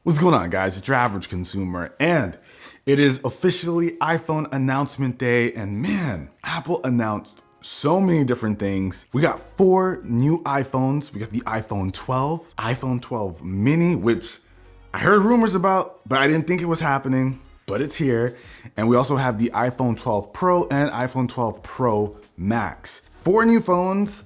What's going on, guys? It's your average consumer, and it is officially iPhone announcement day, and man, Apple announced so many different things. We got 4 new iPhones. We got the iPhone 12, iPhone 12 mini, which I heard rumors about, but I didn't think it was happening, but it's here. And we also have the iPhone 12 Pro and iPhone 12 Pro Max. 4 new phones.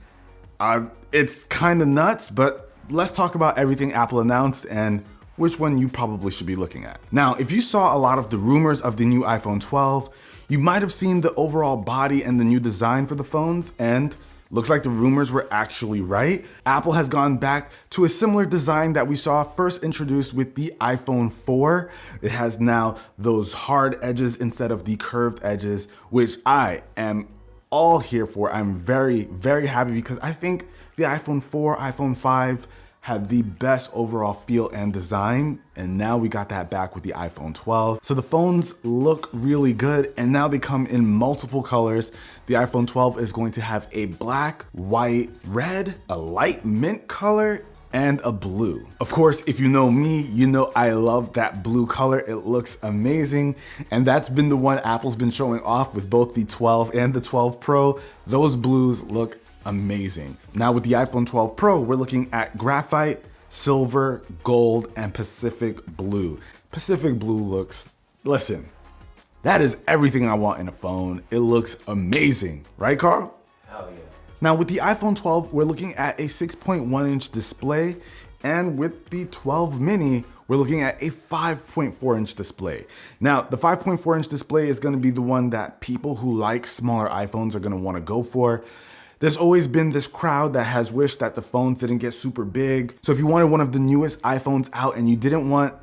It's kind of nuts, but let's talk about everything Apple announced and which one you probably should be looking at. Now, if you saw a lot of the rumors of the new iPhone 12, you might have seen the overall body and the new design for the phones, and looks like the rumors were actually right. Apple has gone back to a similar design that we saw first introduced with the iPhone 4. It has now those hard edges instead of the curved edges, which I am all here for. I'm very, very happy because I think the iPhone 4, iPhone 5, had the best overall feel and design, and now we got that back with the iPhone 12. So the phones look really good, and now they come in multiple colors. The iPhone 12 is going to have a black, white, red, a light mint color, and a blue. Of course, if you know me, you know I love that blue color. It looks amazing, and that's been the one Apple's been showing off with both the 12 and the 12 Pro. Those blues look amazing. Now with the iPhone 12 Pro, we're looking at graphite, silver, gold, and Pacific blue. Pacific blue looks, listen, that is everything I want in a phone. It looks amazing, right, Carl? Hell yeah. Now with the iPhone 12, we're looking at a 6.1-inch display, and with the 12 mini, we're looking at a 5.4-inch display. Now, the 5.4-inch display is gonna be the one that people who like smaller iPhones are gonna wanna go for. There's always been this crowd that has wished that the phones didn't get super big. So if you wanted one of the newest iPhones out and you didn't want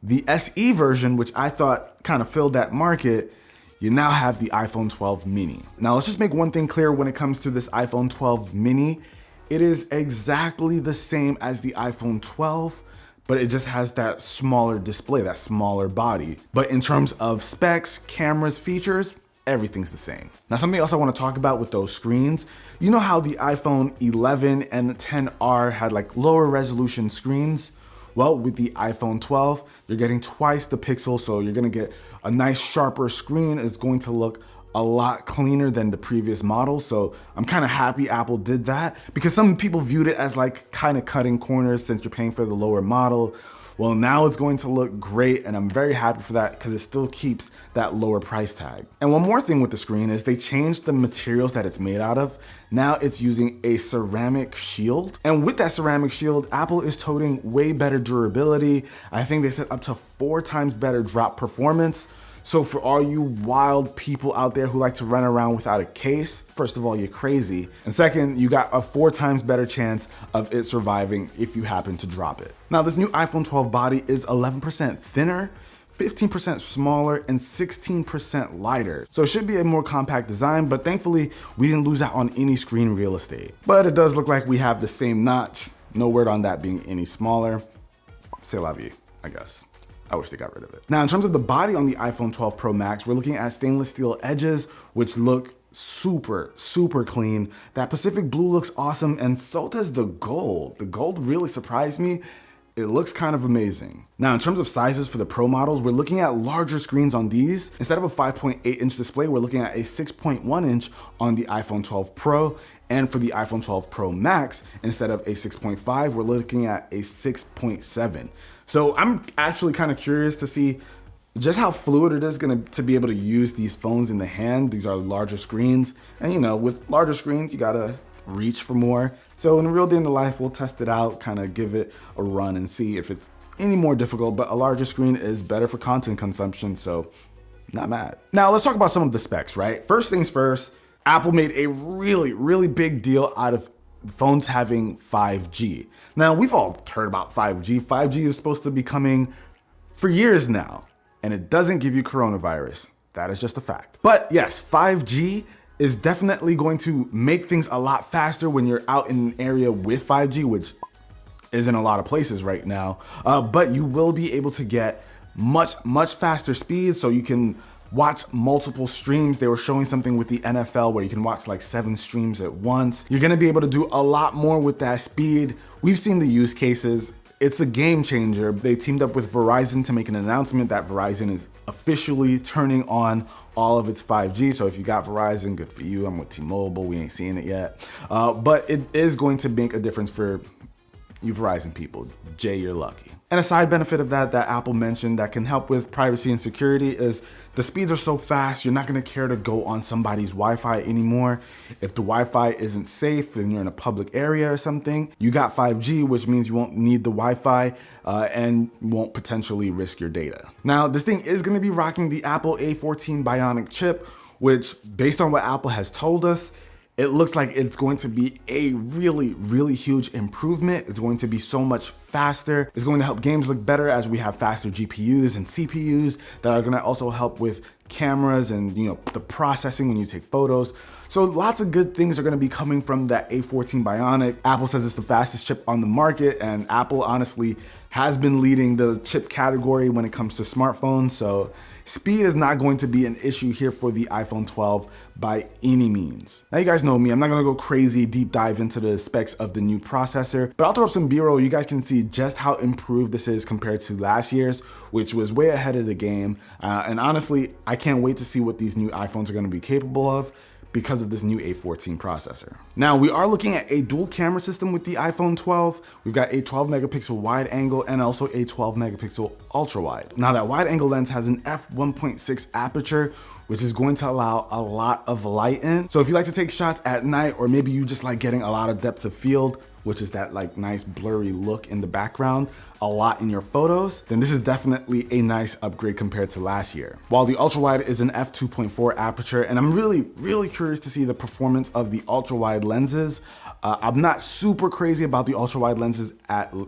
the SE version, which I thought kind of filled that market, you now have the iPhone 12 mini. Now let's just make one thing clear when it comes to this iPhone 12 mini. It is exactly the same as the iPhone 12, but it just has that smaller display, that smaller body. But in terms of specs, cameras, features, everything's the same. Now, something else I want to talk about with those screens, you know how the iPhone 11 and 10R had like lower resolution screens? Well, with the iPhone 12, you're getting twice the pixels, so you're gonna get a nice sharper screen. It's going to look a lot cleaner than the previous model. So I'm kind of happy Apple did that because some people viewed it as like kind of cutting corners since you're paying for the lower model. Well, now it's going to look great, and I'm very happy for that because it still keeps that lower price tag. And one more thing with the screen is they changed the materials that it's made out of. Now it's using a ceramic shield. And with that ceramic shield, Apple is toting way better durability. I think they said up to 4 times better drop performance. So for all you wild people out there who like to run around without a case, first of all, you're crazy. And second, you got a 4 times better chance of it surviving if you happen to drop it. Now, this new iPhone 12 body is 11% thinner, 15% smaller, and 16% lighter. So it should be a more compact design, but thankfully, we didn't lose out on any screen real estate. But it does look like we have the same notch. No word on that being any smaller. C'est la vie, I guess. I wish they got rid of it. Now, in terms of the body on the iPhone 12 Pro Max, we're looking at stainless steel edges, which look super, super clean. That Pacific blue looks awesome, and so does the gold. The gold really surprised me. It looks kind of amazing. Now, in terms of sizes for the Pro models, we're looking at larger screens on these. Instead of a 5.8-inch display, we're looking at a 6.1-inch on the iPhone 12 Pro. And for the iPhone 12 Pro Max, instead of a 6.5, we're looking at a 6.7. So I'm actually kind of curious to see just how fluid it is to be able to use these phones in the hand. These are larger screens. And you know, with larger screens, you gotta reach for more. So in a real day in the life, we'll test it out, kind of give it a run and see if it's any more difficult, but a larger screen is better for content consumption, so not mad. Now let's talk about some of the specs, right? First things first, Apple made a really, really big deal out of phones having 5G. Now, we've all heard about 5G. 5G is supposed to be coming for years now, and it doesn't give you coronavirus. That is just a fact. But yes, 5G is definitely going to make things a lot faster when you're out in an area with 5G, which isn't a lot of places right now. But you will be able to get much faster speeds, so you can watch multiple streams. They were showing something with the NFL where you can watch like 7 streams at once. You're gonna be able to do a lot more with that speed. We've seen the use cases. It's a game changer. They teamed up with Verizon to make an announcement that Verizon is officially turning on all of its 5G. So if you got Verizon, good for you. I'm with T-Mobile, we ain't seeing it yet. But it is going to make a difference for you Verizon people. Jay, you're lucky. And a side benefit of that Apple mentioned that can help with privacy and security is the speeds are so fast, you're not gonna care to go on somebody's Wi-Fi anymore. If the Wi-Fi isn't safe and you're in a public area or something, you got 5G, which means you won't need the Wi-Fi and won't potentially risk your data. Now, this thing is gonna be rocking the Apple A14 Bionic chip, which based on what Apple has told us, it looks like it's going to be a really, really huge improvement. It's going to be so much faster. It's going to help games look better as we have faster GPUs and CPUs that are gonna also help with cameras and the processing when you take photos. So lots of good things are gonna be coming from that A14 Bionic. Apple says it's the fastest chip on the market, and Apple honestly has been leading the chip category when it comes to smartphones. So speed is not going to be an issue here for the iPhone 12 by any means. Now you guys know me, I'm not gonna go crazy deep dive into the specs of the new processor, but I'll throw up some B-roll. You guys can see just how improved this is compared to last year's, which was way ahead of the game. And honestly, I can't wait to see what these new iPhones are gonna be capable of because of this new A14 processor. Now, we are looking at a dual camera system with the iPhone 12. We've got a 12 megapixel wide angle and also a 12 megapixel ultra wide. Now, that wide angle lens has an f1.6 aperture, which is going to allow a lot of light in. So if you like to take shots at night, or maybe you just like getting a lot of depth of field, which is that like nice blurry look in the background a lot in your photos, then this is definitely a nice upgrade compared to last year. While the ultra wide is an f2.4 aperture, and I'm really, really curious to see the performance of the ultra wide lenses. I'm not super crazy about the ultra wide lenses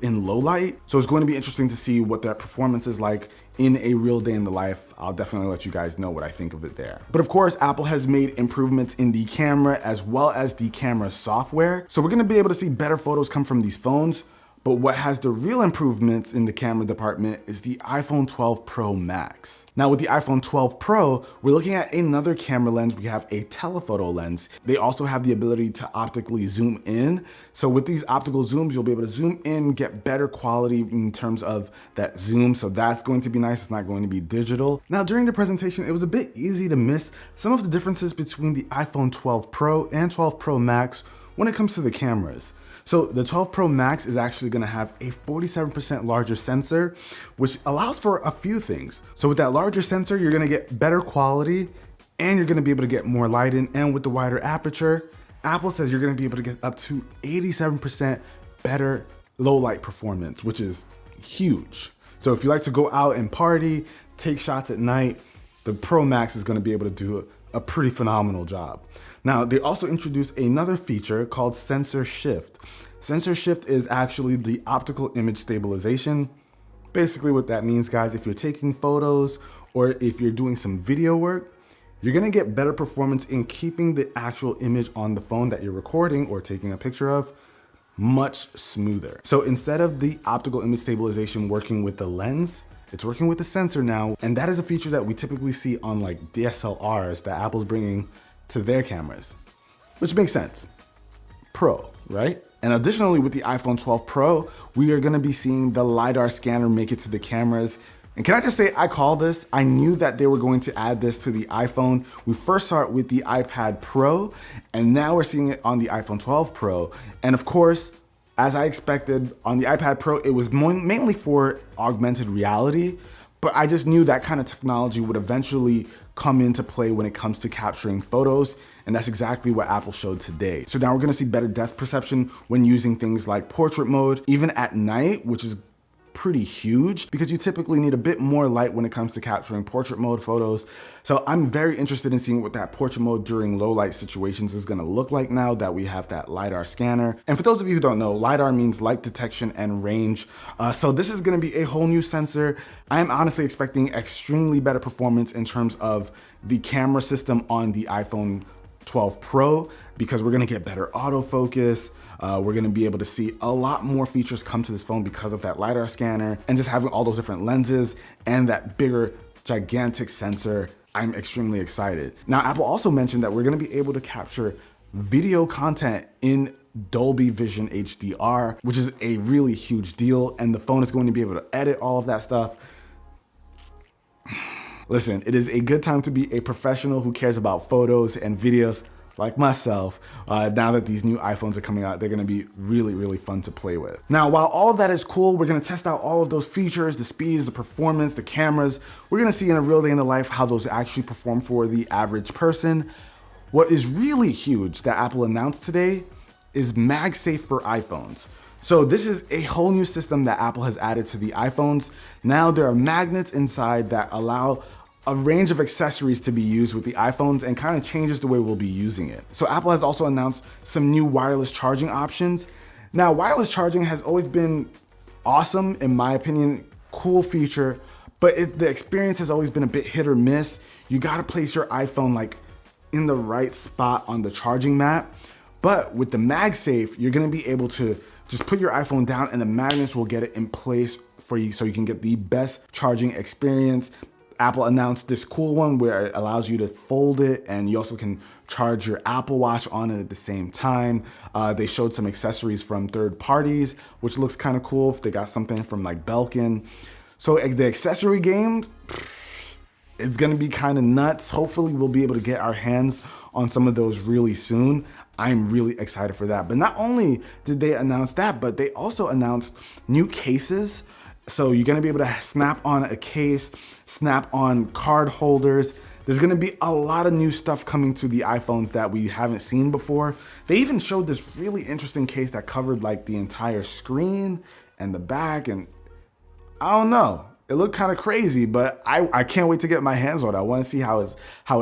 in low light, so it's going to be interesting to see what that performance is like in a real day in the life. I'll definitely let you guys know what I think of it there. But of course, Apple has made improvements in the camera as well as the camera software. So we're gonna be able to see better photos come from these phones. But what has the real improvements in the camera department is the iPhone 12 Pro Max. Now with the iPhone 12 Pro, we're looking at another camera lens. We have a telephoto lens. They also have the ability to optically zoom in. So with these optical zooms, you'll be able to zoom in, get better quality in terms of that zoom. So that's going to be nice. It's not going to be digital. Now during the presentation, it was a bit easy to miss some of the differences between the iPhone 12 Pro and 12 Pro Max when it comes to the cameras. So the 12 Pro Max is actually gonna have a 47% larger sensor, which allows for a few things. So with that larger sensor, you're gonna get better quality and you're gonna be able to get more light in, and with the wider aperture, Apple says you're gonna be able to get up to 87% better low light performance, which is huge. So if you like to go out and party, take shots at night, the Pro Max is gonna be able to do a pretty phenomenal job. Now, they also introduced another feature called Sensor Shift. Sensor Shift is actually the optical image stabilization. Basically what that means, guys, if you're taking photos or if you're doing some video work, you're gonna get better performance in keeping the actual image on the phone that you're recording or taking a picture of much smoother. So instead of the optical image stabilization working with the lens, it's working with the sensor now, and that is a feature that we typically see on like DSLRs that Apple's bringing to their cameras, which makes sense. Pro, right? And additionally, with the iPhone 12 Pro, we are gonna be seeing the LiDAR scanner make it to the cameras. And can I just say, I called this. I knew that they were going to add this to the iPhone. We first saw it with the iPad Pro, and now we're seeing it on the iPhone 12 Pro. And of course, as I expected, on the iPad Pro, it was mainly for augmented reality, but I just knew that kind of technology would eventually come into play when it comes to capturing photos, and that's exactly what Apple showed today. So now we're gonna see better depth perception when using things like portrait mode, even at night, which is pretty huge because you typically need a bit more light when it comes to capturing portrait mode photos. So I'm very interested in seeing what that portrait mode during low light situations is gonna look like now that we have that LiDAR scanner. And for those of you who don't know, LiDAR means light detection and range. So this is gonna be a whole new sensor. I am honestly expecting extremely better performance in terms of the camera system on the iPhone 12 Pro because we're gonna get better autofocus. We're gonna be able to see a lot more features come to this phone because of that LiDAR scanner and just having all those different lenses and that bigger, gigantic sensor. I'm extremely excited. Now, Apple also mentioned that we're gonna be able to capture video content in Dolby Vision HDR, which is a really huge deal. And the phone is going to be able to edit all of that stuff. Listen, it is a good time to be a professional who cares about photos and videos like myself. Now that these new iPhones are coming out, they're gonna be really, really fun to play with. Now, while all of that is cool, we're gonna test out all of those features, the speeds, the performance, the cameras. We're gonna see in a real day in the life how those actually perform for the average person. What is really huge that Apple announced today is MagSafe for iPhones. So this is a whole new system that Apple has added to the iPhones. Now there are magnets inside that allow a range of accessories to be used with the iPhones and kind of changes the way we'll be using it. So Apple has also announced some new wireless charging options. Now, wireless charging has always been awesome, in my opinion, cool feature, but the experience has always been a bit hit or miss. You gotta place your iPhone like in the right spot on the charging mat. But with the MagSafe, you're gonna be able to just put your iPhone down and the magnets will get it in place for you so you can get the best charging experience. Apple announced this cool one where it allows you to fold it and you also can charge your Apple Watch on it at the same time. They showed some accessories from third parties, which looks kind of cool if they got something from like Belkin. So the accessory game, it's gonna be kind of nuts. Hopefully we'll be able to get our hands on some of those really soon. I'm really excited for that. But not only did they announce that, but they also announced new cases. So you're gonna be able to snap on a case, snap on card holders. There's gonna be a lot of new stuff coming to the iPhones that we haven't seen before. They even showed this really interesting case that covered like the entire screen and the back, and I don't know. It looked kind of crazy, but I can't wait to get my hands on it. I want to see how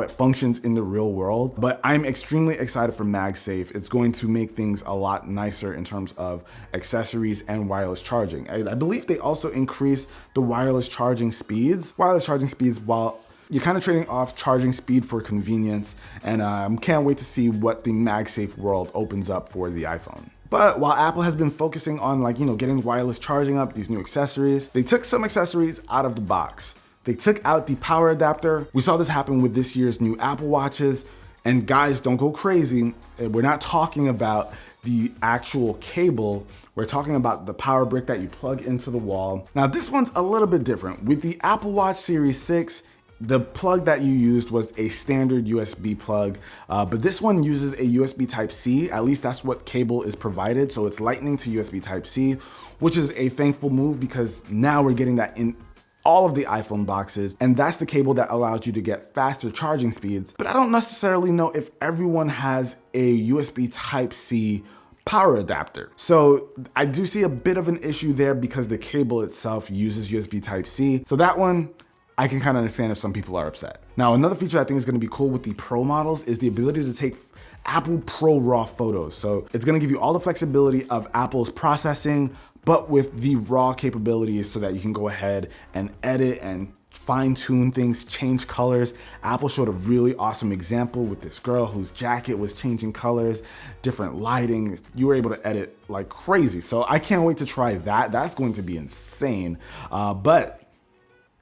it functions in the real world. But I'm extremely excited for MagSafe. It's going to make things a lot nicer in terms of accessories and wireless charging. I believe they also increased the wireless charging speeds. While you're kind of trading off charging speed for convenience, and can't wait to see what the MagSafe world opens up for the iPhone. But while Apple has been focusing on getting wireless charging up, these new accessories, they took some accessories out of the box. They took out the power adapter. We saw this happen with this year's new Apple Watches. And guys, don't go crazy. We're not talking about the actual cable. We're talking about the power brick that you plug into the wall. Now this one's a little bit different. With the Apple Watch Series 6, the plug that you used was a standard USB plug, but this one uses a USB Type-C. At least that's what cable is provided. So it's Lightning to USB Type-C, which is a thankful move because now we're getting that in all of the iPhone boxes, and that's the cable that allows you to get faster charging speeds. But I don't necessarily know if everyone has a USB Type-C power adapter. So I do see a bit of an issue there because the cable itself uses USB Type-C. So that one, I can kind of understand if some people are upset. Now, another feature I think is gonna be cool with the Pro models is the ability to take Apple Pro RAW photos. So it's gonna give you all the flexibility of Apple's processing, but with the RAW capabilities so that you can go ahead and edit and fine tune things, change colors. Apple showed a really awesome example with this girl whose jacket was changing colors, different lighting. You were able to edit like crazy. So I can't wait to try that. That's going to be insane. But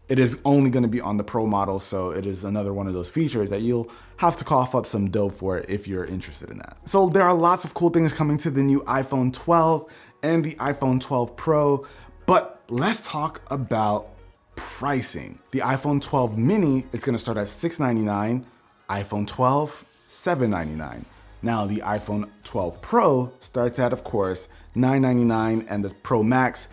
it is only going to be on the Pro model, so it is another one of those features that you'll have to cough up some dough for if you're interested in that. So there are lots of cool things coming to the new iPhone 12 and the iPhone 12 Pro, but let's talk about pricing. The iPhone 12 mini is going to start at $699, iPhone 12, $799. Now the iPhone 12 Pro starts at, of course, $999, and the Pro Max,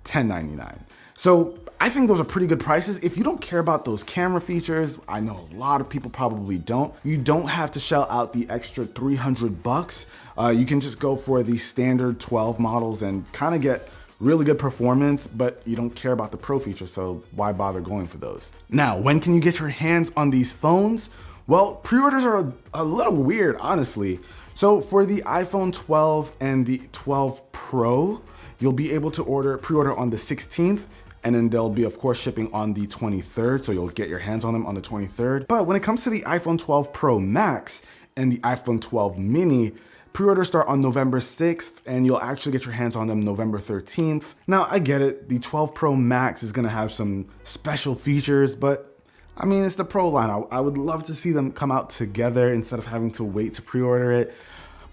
$1099. So I think those are pretty good prices. If you don't care about those camera features, I know a lot of people probably don't. You don't have to shell out the extra $300. You can just go for the standard 12 models and kind of get really good performance, but you don't care about the Pro features, so why bother going for those? Now, when can you get your hands on these phones? Well, pre-orders are a little weird, honestly. So for the iPhone 12 and the 12 Pro, you'll be able to pre-order on the 16th, and then they'll be, of course, shipping on the 23rd, so you'll get your hands on them on the 23rd. But when it comes to the iPhone 12 Pro Max and the iPhone 12 mini, pre-orders start on November 6th, and you'll actually get your hands on them November 13th. Now, I get it, the 12 Pro Max is gonna have some special features, but I mean, it's the Pro line. I would love to see them come out together instead of having to wait to pre-order it.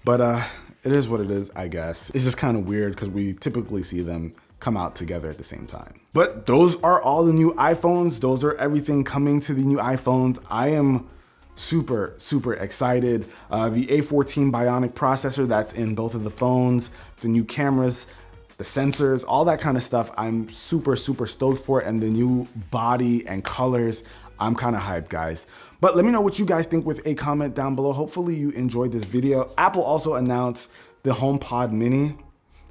But it is what it is, I guess. It's just kind of weird because we typically see them come out together at the same time. But those are all the new iPhones. Those are everything coming to the new iPhones. I am super, super excited. The A14 Bionic processor that's in both of the phones, the new cameras, the sensors, all that kind of stuff, I'm super, super stoked for. And the new body and colors, I'm kind of hyped, guys. But let me know what you guys think with a comment down below. Hopefully you enjoyed this video. Apple also announced the HomePod Mini,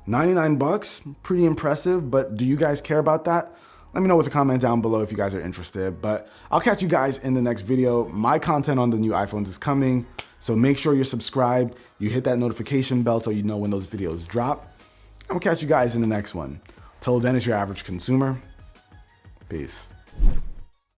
99 bucks, pretty impressive, but do you guys care about that? Let me know with a comment down below if you guys are interested, but I'll catch you guys in the next video. My content on the new iPhones is coming, so make sure you're subscribed. You hit that notification bell so you know when those videos drop. I'm gonna catch you guys in the next one. Till then, it's your average consumer. Peace.